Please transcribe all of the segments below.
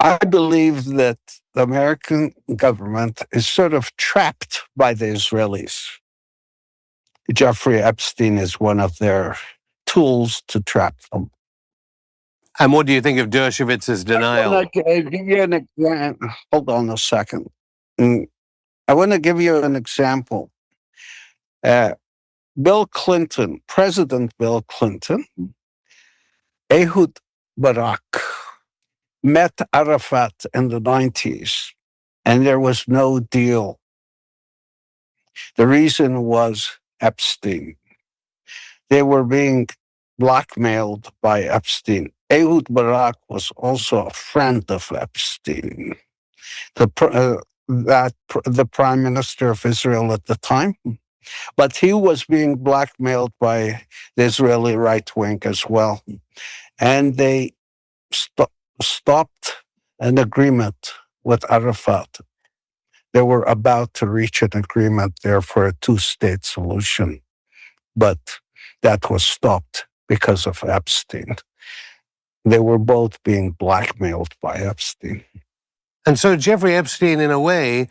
I believe that the American government is sort of trapped by the Israelis. Jeffrey Epstein is one of their tools to trap them. And what do you think of Dershowitz's denial? Hold on a second. I want to give you an example. Bill Clinton, President Bill Clinton, Ehud Barak, met Arafat in the 90s, and there was no deal. The reason was Epstein. They were being blackmailed by Epstein. Ehud Barak was also a friend of Epstein, the prime minister of Israel at the time. But he was being blackmailed by the Israeli right wing as well. And they stopped an agreement with Arafat. They were about to reach an agreement there for a two-state solution. But that was stopped because of Epstein. They were both being blackmailed by Epstein. And so Jeffrey Epstein, in a way,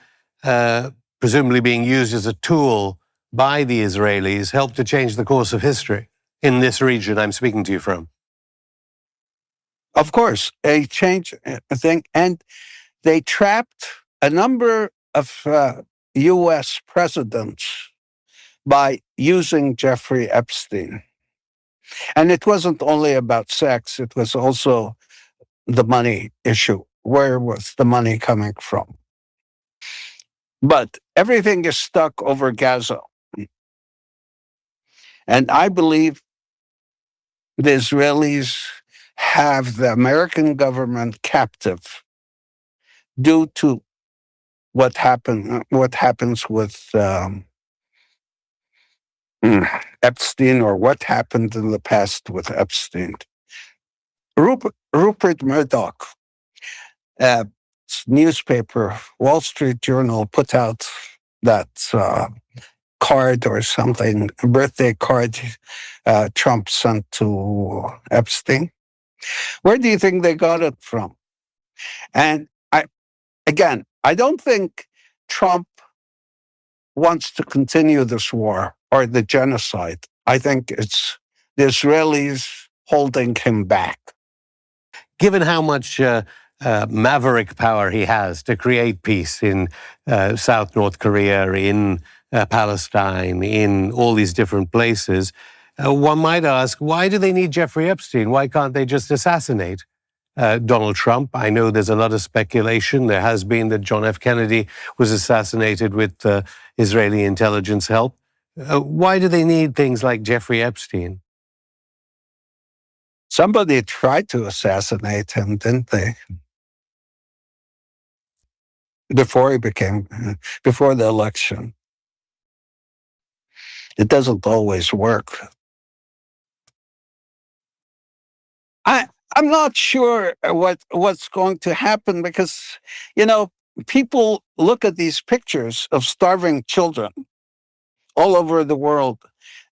presumably being used as a tool by the Israelis, helped to change the course of history in this region I'm speaking to you from. Of course, a change thing. And they trapped a number of U.S. presidents by using Jeffrey Epstein. And it wasn't only about sex, it was also the money issue. Where was the money coming from? But everything is stuck over Gaza. And I believe the Israelis have the American government captive due to what happens with Epstein, or what happened in the past with Epstein. Rupert Murdoch, newspaper, Wall Street Journal, put out that card or something, a birthday card Trump sent to Epstein. Where do you think they got it from? And I don't think Trump wants to continue this war or the genocide. I think it's the Israelis holding him back. Given how much maverick power he has to create peace in South North Korea, in Palestine, in all these different places, one might ask, why do they need Jeffrey Epstein? Why can't they just assassinate Donald Trump? I know there's a lot of speculation. There has been that John F. Kennedy was assassinated with Israeli intelligence help. Why do they need things like Jeffrey Epstein? Somebody tried to assassinate him, didn't they? Before the election. It doesn't always work. I'm not sure what's going to happen because, people look at these pictures of starving children all over the world,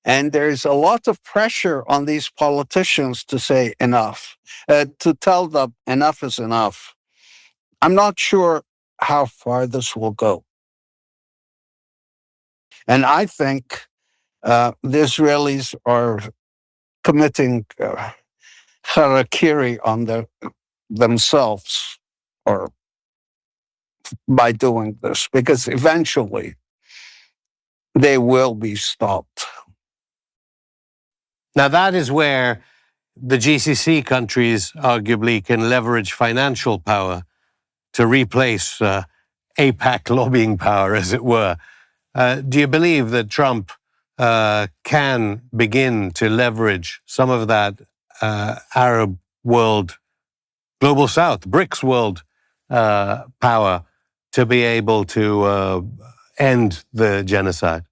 and there's a lot of pressure on these politicians to say enough, to tell them enough is enough. I'm not sure how far this will go. And I think the Israelis are committing harakiri on themselves, or by doing this, because eventually they will be stopped. Now, that is where the GCC countries arguably can leverage financial power to replace AIPAC lobbying power, as it were. Do you believe that Trump can begin to leverage some of that Arab world, global South, BRICS world power to be able to end the genocide?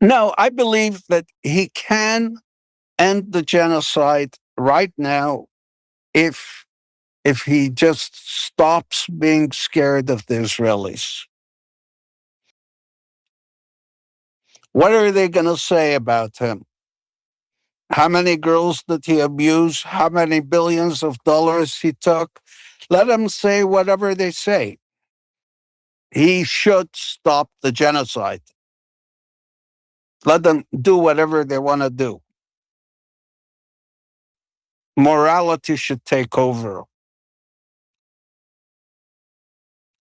No, I believe that he can end the genocide right now if he just stops being scared of the Israelis. What are they going to say about him? How many girls did he abuse? How many billions of dollars he took? Let them say whatever they say. He should stop the genocide. Let them do whatever they want to do. Morality should take over.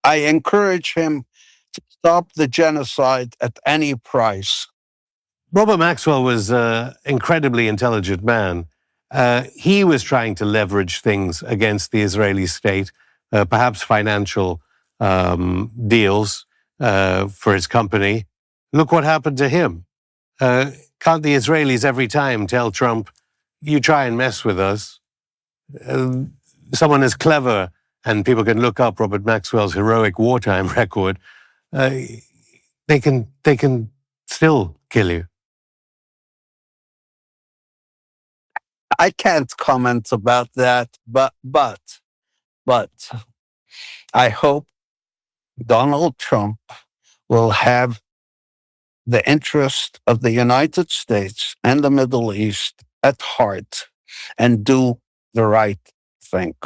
I encourage him to stop the genocide at any price. Robert Maxwell was an incredibly intelligent man. He was trying to leverage things against the Israeli state, perhaps financial deals for his company. Look what happened to him. Can't the Israelis every time tell Trump, you try and mess with us? Someone as clever, and people can look up Robert Maxwell's heroic wartime record, they can still kill you. I can't comment about that, but I hope Donald Trump will have the interest of the United States and the Middle East at heart and do the right thing.